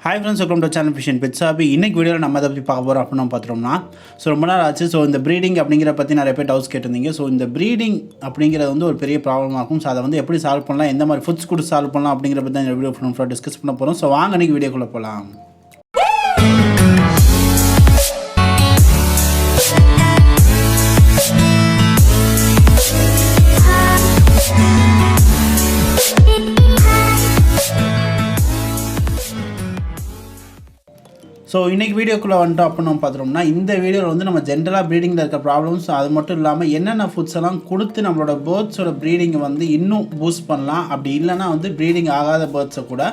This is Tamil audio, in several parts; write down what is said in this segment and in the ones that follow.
Hi friends, welcome to channel fishandpetshobby. இன்னைக்கு வீடியோவில் நம்ம அதை பற்றி பார்க்க போகிறோம் அப்படின்னு பார்த்தோம்னா, ரொம்ப நாள் ஆச்சு. ஸோ இந்த ப்ரீடிங் அப்படிங்கிற பற்றி நிறைய பேர் டவுட்ஸ் கேட்டிருந்தீங்க. ஸோ இந்த ப்ரீடிங் அப்படிங்கிறது வந்து ஒரு பெரிய ப்ராப்ளம் ஆகும். ஸோ அதை வந்து எப்படி சால்வ் பண்ணலாம், எந்த மாதிரி ஃபுட்ஸ் கொடுத்து சால்வ் பண்ணலாம் அப்படிங்கிற பற்றி தான் இந்த வீடியோ ஃபுல்லாக டிஸ்கஸ் பண்ண போகிறோம். ஸோ வாங்க இன்னைக்கு வீடியோக்குள்ளே போகலாம். ஸோ இன்றைக்கி வீடியோக்குள்ளே வந்துட்டோம் அப்படின்னு நம்ம பார்த்துட்டோம்னா, இந்த வீடியோவில் வந்து நம்ம ஜென்ரலாக ப்ரீடிங்கில் இருக்க ப்ராப்ளம்ஸ், அது மட்டும் இல்லாமல் என்னென்ன ஃபுட்ஸ் எல்லாம் கொடுத்து நம்மளோட பேர்ட்ஸோட ப்ரீடிங்கை வந்து இன்னும் பூஸ்ட் பண்ணலாம், அப்படி இல்லைனா வந்து ப்ரீடிங் ஆகாத பேர்ட்ஸை கூட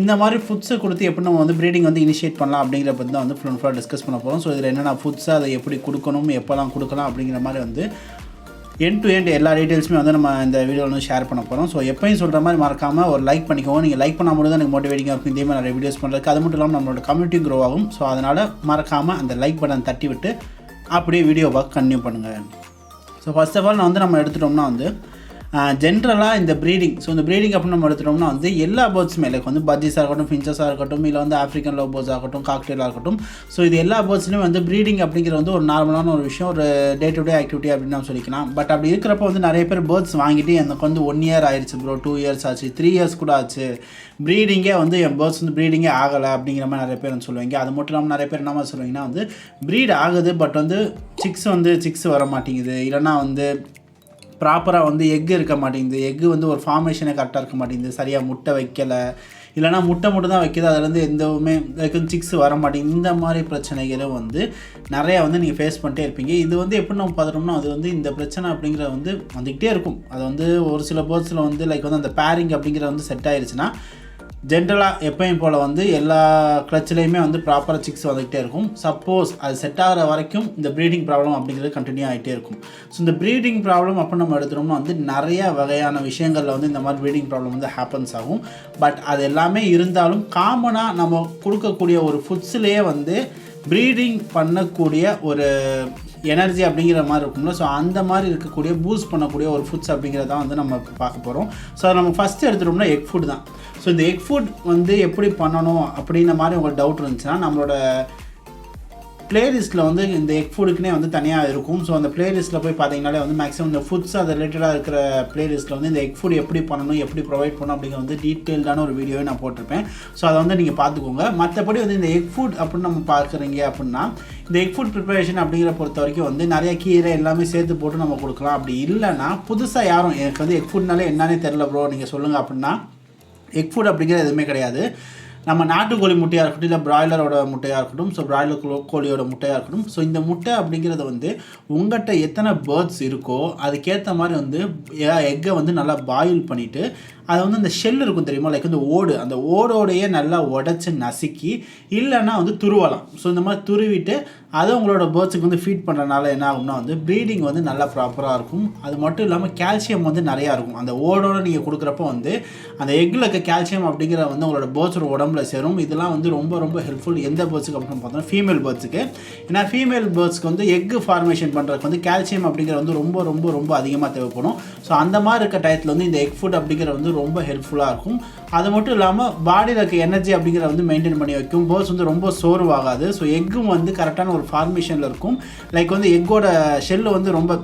இந்த மாதிரி ஃபுட்ஸை கொடுத்து எப்படி நம்ம வந்து ப்ரீடிங் வந்து இனிஷியேட் பண்ணலாம் அப்படிங்கிற பற்றி தான் வந்து ஃபுல்லாக டிஸ்கஸ் பண்ண போகிறோம். ஸோ இதில் என்னென்ன ஃபுட்ஸை அதை எப்படி கொடுக்கணும், எப்போல்லாம் கொடுக்கலாம் அப்படிங்கிற மாதிரி வந்து எண்ட் டு எண்ட் எல்லா டீட்டெயில்ஸுமே வந்து நம்ம இந்த வீடியோவில் வந்து ஷேர் பண்ண போகிறோம். ஸோ எப்பயும் சொல்கிற மாதிரி மறக்காமல் ஒரு லைக் பண்ணிக்கோங்க. நீங்கள் லைக் பண்ணாமல் தான் எனக்கு மோட்டிவேட்டிங்காக இருக்கும் இதே மாதிரி நிறைய வீடியோஸ் பண்ணுறதுக்கு. அது மட்டும் இல்லாமல் நம்மளோட கம்யூனிட்டி க்ரோ ஆகும். ஸோ அதனால் மறக்காமல் அந்த லைக் பட்டன் தட்டி விட்டு அப்படியே வீடியோவை கன்டினியூ பண்ணுங்கள். ஸோ ஃபர்ஸ்ட் ஆஃப் ஆல் நம்ம எடுத்துட்டோம்னா வந்து ஜென்ரலாக இந்த ப்ரீடிங், ஸோ இந்த ப்ரீடிங் அப்படின்னு நம்ம எடுத்துட்டோம்னா வந்து எல்லா பேர்ட்ஸுமே லைக் வந்து பஜ்ஜீஸாக இருக்கட்டும், ஃபின்ச்சஸாக இருக்கட்டும், இல்லை வந்து ஆஃப்ரிக்கன் லவ் பேர்ட்ஸ் ஆகட்டும், காக்டெயிலாக இருக்கட்டும். ஸோ இது எல்லா பேர்ட்ஸ்லையும் வந்து ப்ரீடிங் அப்படிங்கிறது வந்து ஒரு நார்மலான ஒரு விஷயம், ஒரு டே டு டே ஆக்டிவிட்டி அப்படின்னு நம்ம சொல்லிக்கலாம். பட் அப்படி இருக்கிறப்ப வந்து நிறைய பேர் பேர்ட்ஸ் வாங்கிட்டு எனக்கு வந்து 1 year ஆயிடுச்சு ப்ரோ, 2 years ஆச்சு, 3 years கூட ஆச்சு, ப்ரீடிங்கே வந்து என் பேர்ட்ஸ் வந்து ப்ரீடிங்கே ஆகலை அப்படிங்கிற மாதிரி நிறைய பேர் வந்து சொல்லுவாங்க. அது மட்டும் இல்லாமல் நிறைய பேர் என்ன மாதிரி சொல்லுவாங்கன்னா வந்து ப்ரீட் ஆகுது பட் வந்து சிக்ஸ் வர மாட்டேங்குது, இல்லைனா வந்து ப்ராப்பராக வந்து எக்கு இருக்க மாட்டேங்குது, எக்கு வந்து ஒரு ஃபார்மேஷனே கரெக்டாக இருக்க மாட்டேங்குது, சரியாக முட்டை வைக்கலை, இல்லைனா முட்டை மட்டும் தான் வைக்கிது, அதுலேருந்து எந்தவுமே சிக்ஸ் வர மாட்டேங்குது. இந்த மாதிரி பிரச்சனைகளும் வந்து நிறையா வந்து நீங்கள் ஃபேஸ் பண்ணிட்டே இருப்பீங்க. இது வந்து எப்படி நம்ம பார்த்துட்டோம்னா அது வந்து இந்த பிரச்சனை அப்படிங்கிறது வந்து வந்துக்கிட்டே இருக்கும். அது வந்து ஒரு சில பேர்ட்ஸில் வந்து லைக் வந்து அந்த பேரிங் அப்படிங்கிறது வந்து செட் ஆயிடுச்சுன்னா ஜென்ரலாக எப்பயும் போல் வந்து எல்லா கிளச்சிலையுமே வந்து ப்ராப்பராக சிக்ஸ் வந்துக்கிட்டே இருக்கும். சப்போஸ் அது செட் ஆகிற வரைக்கும் இந்த ப்ரீடிங் ப்ராப்ளம் அப்படிங்கிறது கண்டினியூ ஆகிட்டே இருக்கும். ஸோ இந்த ப்ரீடிங் ப்ராப்ளம் அப்படின்னு நம்ம எடுத்துட்டோம்னா வந்து நிறைய வகையான விஷயங்களில் வந்து இந்த மாதிரி ப்ரீடிங் ப்ராப்ளம் வந்து ஹேப்பன்ஸ் ஆகும். பட் அது எல்லாமே இருந்தாலும் காமனாக நம்ம கொடுக்கக்கூடிய ஒரு ஃபுட்ஸ்லேயே வந்து ப்ரீடிங் பண்ணக்கூடிய ஒரு எனர்ஜி அப்படிங்கிற மாதிரி இருக்கும்ல. ஸோ அந்த மாதிரி இருக்கக்கூடிய பூஸ்ட் பண்ணக்கூடிய ஒரு ஃபுட்ஸ் அப்படிங்கிறதான் வந்து நம்ம பார்க்க போகிறோம். ஸோ நம்ம ஃபஸ்ட்டு எடுத்துட்டோம்னா எக் ஃபுட் தான். ஸோ இந்த எக் ஃபுட் வந்து எப்படி பண்ணணும் அப்படின்ற மாதிரி உங்களுக்கு டவுட் இருந்துச்சுன்னா நம்மளோட பிளேலிஸ்ட்டில் வந்து இந்த எக் ஃபுட்டுக்குனே வந்து தனியாக இருக்கும். ஸோ அந்த பிளேலிஸ்ட்டில் போய் பார்த்தீங்கனாலே வந்து மேக்ஸிமம் இந்த ஃபுட்ஸ் அது ரிலேட்டடாக இருக்கிற பிளேலிஸ்ட்டில் வந்து இந்த எக் ஃபுட் எப்படி பண்ணணும், எப்படி ப்ரொவைட் பண்ணணும் அப்படிங்கிற வந்து டீட்டெயில்டான ஒரு வீடியோவை நான் போட்டிருப்பேன். ஸோ அதை வந்து நீங்கள் பார்த்துக்கோங்க. மற்றபடி வந்து இந்த எக் ஃபுட் அப்படின்னு நம்ம பார்க்குறீங்க அப்படின்னா இந்த எக் ஃபுட் ப்ரிப்பரேஷன் அப்படிங்கிற பொறுத்த வரைக்கும் வந்து நிறைய கீரை எல்லாமே சேர்த்து போட்டு நம்ம கொடுக்கலாம். அப்படி இல்லைனா புதுசாக யாரும் எனக்கு வந்து எக் ஃபுட்னாலே என்னன்னே தெரில ப்ரோ நீங்கள் சொல்லுங்கள் அப்படின்னா எக் ஃபுட் அப்படிங்கிறது எதுவுமே கிடையாது. நம்ம நாட்டுக்கோழி முட்டையாக இருக்கட்டும், இல்லை பிராய்லரோட முட்டையாக இருக்கட்டும், ஸோ பிராய்லர் கோழியோட முட்டையாக இருக்கட்டும். ஸோ இந்த முட்டை அப்படிங்கிறது வந்து உங்கள்கிட்ட எத்தனை பேர்ட்ஸ் இருக்கோ அதுக்கேற்ற மாதிரி வந்து எக்கை வந்து நல்லா பாயில் பண்ணிவிட்டு அதை வந்து அந்த ஷெல் இருக்கும் தெரியுமா, லைக் வந்து ஓடு, அந்த ஓடோடையே நல்லா உடச்சி நசுக்கி இல்லைன்னா வந்து துருவலாம். ஸோ இந்த மாதிரி துருவிட்டு அதை உங்களோட பேர்ட்ஸுக்கு வந்து ஃபீட் பண்ணுறதுனால என்ன ஆகும்னா வந்து ப்ரீடிங் வந்து நல்லா ப்ராப்பராக இருக்கும். அது மட்டும் இல்லாமல் கால்சியம் வந்து நிறையா இருக்கும். அந்த ஓடோடு நீங்கள் கொடுக்குறப்ப வந்து அந்த எக்கில் இருக்க கால்சியம் அப்படிங்கிற வந்து உங்களோட பேர்ட்ஸோட உடம்புல சேரும். இதெல்லாம் வந்து ரொம்ப ரொம்ப ஹெல்ப்ஃபுல் எந்த பேர்ட்ஸுக்கு அப்படின்னு பார்த்தோம்னா ஃபீமேல் பேர்ட்ஸுக்கு. ஏன்னா ஃபீமேல் பேர்ட்ஸ்க்கு வந்து எக்கு ஃபார்மேஷன் பண்ணுறதுக்கு வந்து கால்சியம் அப்படிங்கிற வந்து ரொம்ப ரொம்ப ரொம்ப அதிகமாக தேவைப்படும். ஸோ அந்த மாதிரி இருக்க டயத்தில் வந்து இந்த எக் ஃபுட் அப்படிங்கிற வந்து ரொம்ப ஹெல்ப்ஃபுல்லாக இருக்கும். அது மட்டும் இல்லாமல் பாடியில் இருக்க எனர்ஜி அப்படிங்கிறத வந்து மெயின்டைன் பண்ணி வைக்கும். பேர்ட்ஸ் வந்து ரொம்ப சோர்வாகாது. ஸோ எக்கும் வந்து கரெக்டான ஒரு ஃபார்மேஷனில் இருக்கும். லைக் வந்து எக்கோட ஷெல்லு வந்து ரொம்ப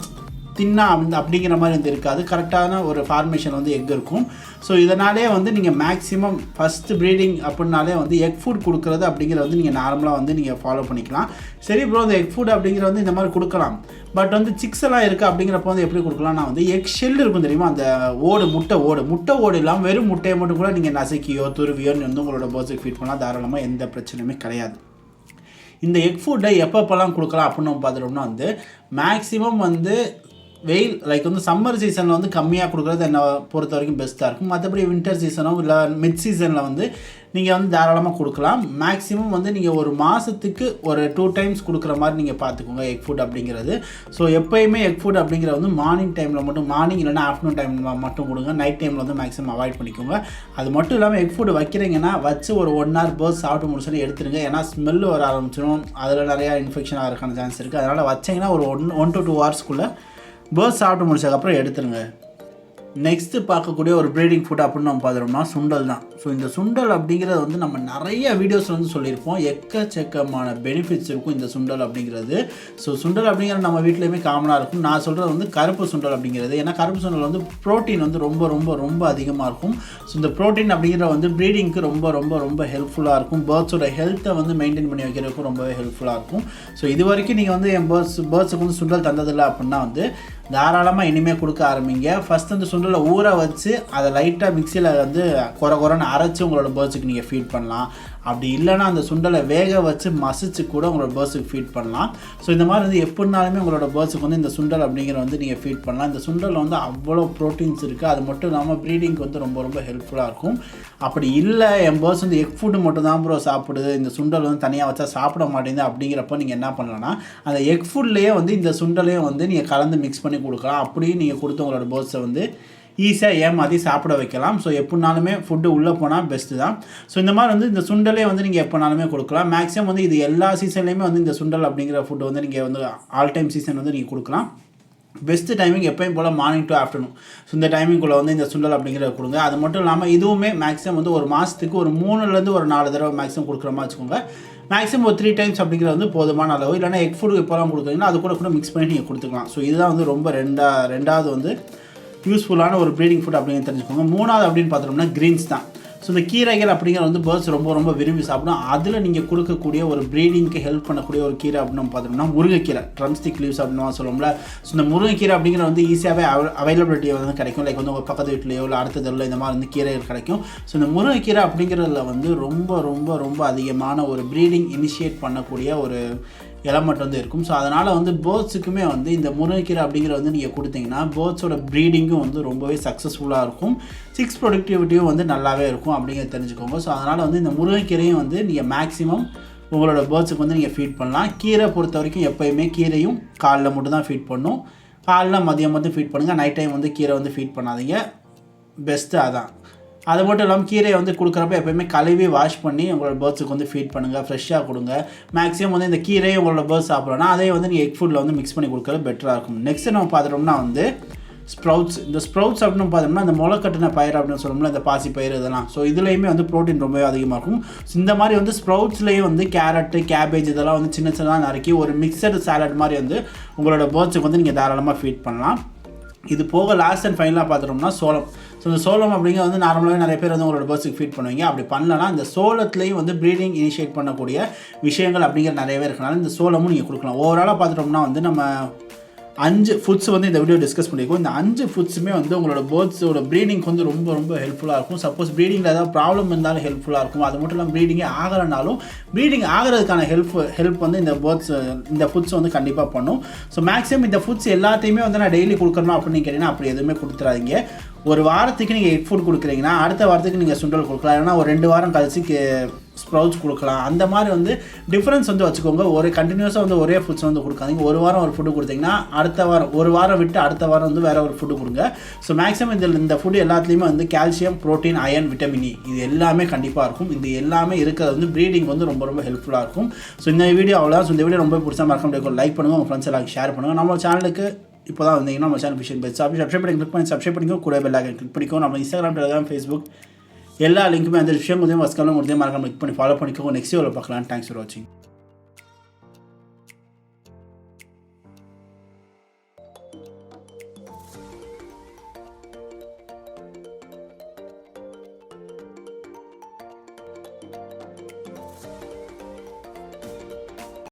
தின்னா அப்படிங்கிற மாதிரி வந்து இருக்காது. கரெக்டான ஒரு ஃபார்மேஷன் வந்து எக் இருக்கும். ஸோ இதனாலே வந்து நீங்கள் மேக்ஸிமம் ஃபஸ்ட்டு ப்ரீடிங் அப்படின்னாலே வந்து எக் ஃபுட் கொடுக்குறது அப்படிங்கிறத வந்து நீங்கள் நார்மலாக வந்து நீங்கள் ஃபாலோ பண்ணிக்கலாம். சரி ப்ரோ, இந்த எக் ஃபுட் அப்படிங்கிற வந்து இந்த மாதிரி கொடுக்கலாம், பட் வந்து சிக்ஸ் எல்லாம் இருக்குது அப்படிங்கிறப்ப வந்து எப்படி கொடுக்கலாம்னா வந்து எக் ஷெல் இருக்கும் தெரியுமா, அந்த முட்டை ஓடு இல்லாமல் வெறும் முட்டையை மட்டும் கூட நீங்கள் நசுக்கியோ துருவியோ வந்து உங்களோட பேர்ட்ஸுக்கு ஃபீட் பண்ணலாம். தாராளமாக எந்த பிரச்சனையுமே கிடையாது. இந்த எக் ஃபுட்டை எப்பப்போல்லாம் கொடுக்கலாம் அப்படின்னு நம்ம பார்த்துட்டோம்னா வந்து மேக்ஸிமம் வந்து வெயில் லைக் வந்து சம்மர் சீசனில் வந்து கம்மியாக கொடுக்குறது என்னை பொறுத்த வரைக்கும் பெஸ்ட்டாக இருக்கும். மற்றபடி வின்டர் சீசனோ இல்லை மிட் சீசனில் வந்து நீங்கள் வந்து தாராளமாக கொடுக்கலாம். மேக்ஸிமம் வந்து நீங்கள் ஒரு மாதத்துக்கு ஒரு 2 times கொடுக்குற மாதிரி நீங்கள் பார்த்துக்கோங்க எக் ஃபுட் அப்படிங்கிறது. ஸோ எப்போயுமே எக் ஃபுட் அப்படிங்கிறது வந்து மார்னிங் டைமில் மட்டும், மார்னிங் இல்லைனா ஆஃப்டர்நூன் டைமில் மட்டும் கொடுங்க. நைட் டைமில் வந்து மேக்ஸிமம் அவாய்ட் பண்ணிக்கோங்க. அது மட்டும் இல்லாமல் எக் ஃபுட் வைக்கிறீங்கன்னா வச்சு ஒரு 1 hour பேர்ட்ஸ் சாப்பிட்டு முடிச்சுன்னு எடுத்துருங்க. ஏன்னா ஸ்மெல்லு வர ஆரம்பிச்சிடும், அதில் நிறையா இன்ஃபெக்ஷன் ஆகிறதுக்கான சான்ஸ் இருக்குது. அதனால் வச்சிங்கன்னா ஒரு 1 to 2 hours பேர்ட்ஸ் சாப்பிட்டு முடிச்சதுக்கப்புறம் எடுத்துருங்க. நெக்ஸ்ட்டு பார்க்கக்கூடிய ஒரு ப்ரீடிங் ஃபுட் அப்படின்னு நம்ம பார்த்துட்டோம்னா சுண்டல் தான். ஸோ இந்த சுண்டல் அப்படிங்கிறது வந்து நம்ம நிறைய வீடியோஸில் வந்து சொல்லியிருப்போம். எக்கச்சக்கமான பெனிஃபிட்ஸ் இருக்கும் இந்த சுண்டல் அப்படிங்கிறது. ஸோ சுண்டல் அப்படிங்கிறது நம்ம வீட்லேயுமே காமனாக இருக்கும். நான் சொல்கிறது வந்து கருப்பு சுண்டல் அப்படிங்கிறது. ஏன்னா கருப்பு சுண்டல் வந்து ப்ரோட்டீன் வந்து ரொம்ப ரொம்ப ரொம்ப அதிகமாக இருக்கும். ஸோ இந்த ப்ரோட்டீன் அப்படிங்கிற வந்து ப்ரீடிங்க்கு ரொம்ப ரொம்ப ரொம்ப ஹெல்ப்ஃபுல்லாக இருக்கும். பேர்ட்ஸோட ஹெல்த்தை வந்து மெயின்டைன் பண்ணி வைக்கிறதுக்கும் ரொம்பவே ஹெல்ப்ஃபுல்லாக இருக்கும். ஸோ இது வரைக்கும் நீங்கள் வந்து என் பேர்ட்ஸுக்கு வந்து சுண்டல் தந்ததில்லை அப்படின்னா வந்து தாராளமாக இனிமேல் கொடுக்க ஆரம்பிங்க. ஃபஸ்ட் வந்து சுண்டலை ஊற வச்சு அதை லைட்டாக மிக்சியில் வந்து குறைன்னு அரைச்சி உங்களோட பேர்ட்ஸுக்கு நீங்கள் ஃபீட் பண்ணலாம். அப்படி இல்லைனா அந்த சுண்டலை வேக வச்சு மசிச்சு கூட உங்களோட பேர்ட்ஸுக்கு ஃபீட் பண்ணலாம். ஸோ இந்த மாதிரி வந்து எப்படினாலுமே உங்களோட பேர்ட்ஸுக்கு வந்து இந்த சுண்டல் அப்படிங்கிற வந்து நீங்கள் ஃபீட் பண்ணலாம். இந்த சுண்டல் வந்து அவ்வளோ ப்ரோட்டீன்ஸ் இருக்குது. அது மட்டும் இல்லாமல் ப்ரீடிங்க்கு வந்து ரொம்ப ரொம்ப ஹெல்ப்ஃபுல்லாக இருக்கும். அப்படி இல்லை என் பேர்ட்ஸ் வந்து எக் ஃபுட்டு மட்டும் தான் ப்ரோ சாப்பிடுது, இந்த சுண்டல் வந்து தனியாக வச்சா சாப்பிட மாட்டேங்குது அப்படிங்கிறப்ப நீங்கள் என்ன பண்ணலாம்னா அந்த எக் ஃபுட்லேயே வந்து இந்த சுண்டலையும் வந்து நீங்கள் கலந்து மிக்ஸ் பண்ணி கொடுக்கலாம். அப்படியும் நீங்கள் கொடுத்து உங்களோட பேர்ட்ஸை வந்து ஈஸியாக ஏமாற்றி சாப்பிட வைக்கலாம். ஸோ எப்படினாலுமே ஃபுட்டு உள்ளே போனால் பெஸ்ட்டு தான். ஸோ இந்த மாதிரி வந்து இந்த சுண்டலே வந்து நீங்கள் எப்போனாலுமே கொடுக்கலாம். மேக்ஸிமம் வந்து இது எல்லா சீசன்லேயுமே வந்து இந்த சுண்டல் அப்படிங்கிற ஃபுட்டு வந்து நீங்கள் வந்து ஆல் டைம் சீசன் வந்து நீங்கள் கொடுக்கலாம். பெஸ்ட்டு டைமிங் எப்பயும் போல் மார்னிங் டு ஆஃப்டர்நூன். ஸோ இந்த டைமிங்குள்ளே வந்து இந்த சுண்டல் அப்படிங்கிறத கொடுங்க. அது மட்டும் இல்லாமல் இதுவுமே மேக்ஸிமம் வந்து ஒரு மாதத்துக்கு ஒரு 3லேருந்து ஒரு 4 தடவை மேக்ஸிமம் கொடுக்குற மாதிரி வச்சுக்கோங்க. மேக்ஸிமம் ஒரு 3 டைம்ஸ் அப்படிங்கிறது வந்து போதுமான அளவு. இல்லைனா எக் ஃபுட் இப்போலாம் கொடுக்குறீங்கன்னா அது கூட மிக்ஸ் பண்ணி நீங்கள் கொடுத்துக்கலாம். ஸோ இதுதான் வந்து ரொம்ப ரெண்டாவது வந்து யூஸ்ஃபுல்லான ஒரு ப்ரீடிங் ஃபுட் அப்படின்னு தெரிஞ்சுக்கோங்க. 3வது அப்படின்னு பார்த்தோம்னா கிரீன்ஸ் தான். ஸோ இந்த கீரைகள் அப்படிங்கிற வந்து பேர்ட்ஸ் ரொம்ப ரொம்ப விரும்பி சாப்பிடும். அதில் நீங்கள் கொடுக்கக்கூடிய ஒரு ப்ரீடிங்க்கு ஹெல்ப் பண்ணக்கூடிய ஒரு கீரை அப்படின்னு நம்ம பார்த்தோம்னா முருங்கைக்கீரை, ட்ரம்ஸ்டிக் லீவ்ஸ் அப்படின்னு சொல்லுவோம்ல. ஸோ இந்த முருங்கைக்கீரை அப்படிங்கிற வந்து ஈஸியாகவே அவைலபிலிட்டி வந்து கிடைக்கும். லைக் வந்து உங்கள் பக்கத்து வீட்லையோ இல்லை அடுத்த தெருவில் இந்த மாதிரி வந்து கீரைகள் கிடைக்கும். ஸோ இந்த முருங்கைக்கீரை அப்படிங்கிறதுல வந்து ரொம்ப ரொம்ப ரொம்ப அதிகமான ஒரு ப்ரீடிங் இனிஷியேட் பண்ணக்கூடிய ஒரு எலமெண்ட் வந்து இருக்கும். ஸோ அதனால் வந்து பேர்ட்ஸுக்குமே வந்து இந்த முருங்கைக்கீரை அப்படிங்கிற வந்து நீங்கள் கொடுத்தீங்கன்னா பேர்ட்ஸோட ப்ரீடிங்கும் வந்து ரொம்பவே சக்ஸஸ்ஃபுல்லாக இருக்கும். சிக்ஸ் ப்ரொடக்டிவிட்டியும் வந்து நல்லாவே இருக்கும் அப்படிங்கிறத தெரிஞ்சுக்கோங்க. ஸோ அதனால் வந்து இந்த முருங்கைக்கீரையும் வந்து நீங்கள் மேக்ஸிமம் உங்களோட பேர்ட்ஸுக்கு வந்து நீங்கள் ஃபீட் பண்ணலாம். கீரை பொறுத்த வரைக்கும் எப்போயுமே கீரையும் காலைல மட்டும் தான் ஃபீட் பண்ணும். காலைல மதியம் மட்டும் ஃபீட் பண்ணுங்கள். நைட் டைம் வந்து கீரை வந்து ஃபீட் பண்ணாதீங்க. பெஸ்ட்டு அதான். அது மட்டும் இல்லாமல் கீரையை வந்து கொடுக்குறப்ப எப்போயுமே கழுவி வாஷ் பண்ணி உங்களோட பேர்ட்ஸுக்கு வந்து ஃபீட் பண்ணுங்கள். ஃப்ரெஷ்ஷாக கொடுங்க. மேக்ஸிமம் வந்து இந்த கீரையை உங்களோட பேர்ட்ஸ் சாப்பிட்றோன்னா அதே வந்து நீங்கள் எக் ஃபுட்டில் வந்து மிக்ஸ் பண்ணி கொடுக்குறது பெட்டராக இருக்கும். நெக்ஸ்ட்டு நம்ம பார்த்துட்டோம்னா வந்து ஸ்ப்ரவுட்ஸ். இந்த ஸ்ப்ரவுட்ஸ் அப்படின்னு பார்த்தோம்னா இந்த முளைக்கட்டின பயிர் அப்படின்னு சொல்லணும்ல, இந்த பாசி பயிர் இதெல்லாம். ஸோ இதுலேயுமே வந்து ப்ரோட்டீன் ரொம்பவே அதிகமாக இருக்கும். ஸோ இந்த மாதிரி வந்து ஸ்ப்ரவுட்ஸ்லேயும் வந்து கேரட்டு, கேபேஜ் இதெல்லாம் வந்து சின்ன சின்னதாக நறுக்கி ஒரு மிக்சடு சாலட் மாதிரி வந்து உங்களோட பேர்ட்ஸுக்கு வந்து நீங்கள் தாராளமாக ஃபீட் பண்ணலாம். இது போக லாஸ்ட் அண்ட் ஃபைனலாக பார்த்துட்டோம்னா சோளம். ஸோ இந்த சோளம் அப்படிங்கிற வந்து நார்மலாகவே நிறைய பேர் வந்து உங்களோட பேர்ட்ஸுக்கு ஃபீட் பண்ணுவீங்க. அப்படி பண்ணலன்னா இந்த சோளத்துலேயும் வந்து ப்ரீடிங் இனிஷியேட் பண்ணக்கூடிய விஷயங்கள் அப்படிங்கிற நிறையவே இருக்கனால இந்த சோளமும் நீங்கள் கொடுக்கலாம். ஓவராலாக பார்த்துட்டோம்னா வந்து நம்ம 5 ஃபுட்ஸ் வந்து இந்த வீடியோ டிஸ்கஸ் பண்ணியிருக்கோம். இந்த 5 ஃபுட்ஸுமே வந்து உங்களோட பேர்ட்ஸோட ப்ரீடிங்க்கு வந்து ரொம்ப ரொம்ப ஹெல்ப்ஃபுல்லாக இருக்கும். சப்போஸ் ப்ரீடிங்கில் ஏதாவது ப்ராப்ளம் இருந்தாலும் ஹெல்ப்ஃபுல்லாக இருக்கும். அது மட்டும் இல்லாமல் ப்ரீடிங்கே ஆகலைனாலும் ப்ரீடிங் ஆகிறதுக்கான ஹெல்ப் வந்து இந்த இந்த ஃபுட்ஸ் வந்து கண்டிப்பாக பண்ணும். ஸோ மேக்ஸிமம் இந்த ஃபுட்ஸ் எல்லாத்தையுமே வந்து நான் டெய்லி கொடுக்கணும் அப்படின்னு கேட்டிங்கன்னா அப்படி எதுவுமே கொடுத்துறாதீங்க. ஒரு வாரத்துக்கு நீங்கள் எக் ஃபுட் கொடுக்குறீங்கன்னா அடுத்த வாரத்துக்கு நீங்கள் சுண்டல் கொடுக்கலாம். இல்லைனா ஒரு 2 வாரம் கழிச்சு ஸ்ப்ரவுட்ஸ் கொடுக்கலாம். அந்த மாதிரி வந்து டிஃப்ரென்ஸ் வந்து வச்சுக்கோங்க. ஒரு கண்டினியூஸாக வந்து ஒரே ஃபுட்ஸ் வந்து கொடுக்காதீங்க. ஒரு வாரம் ஒரு ஃபுட்டு கொடுத்தீங்கன்னா அடுத்த வாரம் ஒரு வாரம் விட்டு அடுத்த வாரம் வந்து வேறு ஒரு ஃபுட்டு கொடுங்க. ஸோ மேக்ஸிமம் இந்த ஃபுட்டு எல்லாத்துலேயுமே வந்து calcium, protein, iron, vitamin E இது எல்லாமே கண்டிப்பாக இருக்கும். இது எல்லாமே இருக்கிறது வந்து ப்ரீடிங் வந்து ரொம்ப ரொம்ப ஹெல்ப்ஃபுல்லாக இருக்கும். ஸோ இந்த வீடியோ அவ்வளோதான். ஸோ இந்த வீடியோ ரொம்ப பிடிச்சா மறக்காம லைக் பண்ணுங்கள், உங்கள் ஃப்ரெண்ட்ஸ் எல்லாம் ஷேர் பண்ணுங்கள். நம்ம சேனலுக்கு இப்போ தான் வந்தீங்கன்னா நம்ம channel fish and pets subscribe பண்ணி சப்ஸ்கிரைப் பண்ணிக்கோ. கூட பெல் ஐகான் கிளிக் பண்ணிக்கோ. நம்ம இன்ஸ்டாகிராம், டெலிகிராம், ஃபேஸ்புக் எல்லா லிங்க்குமே அந்த விஷயம் முடியும் மறக்காம கிளிக் பண்ணி ஃபாலோ பண்ணிக்கோங்க. நெக்ஸ்ட் வீடியோவில் பார்க்கலாம். தேங்க்ஸ் ஃபார் வாட்சிங்.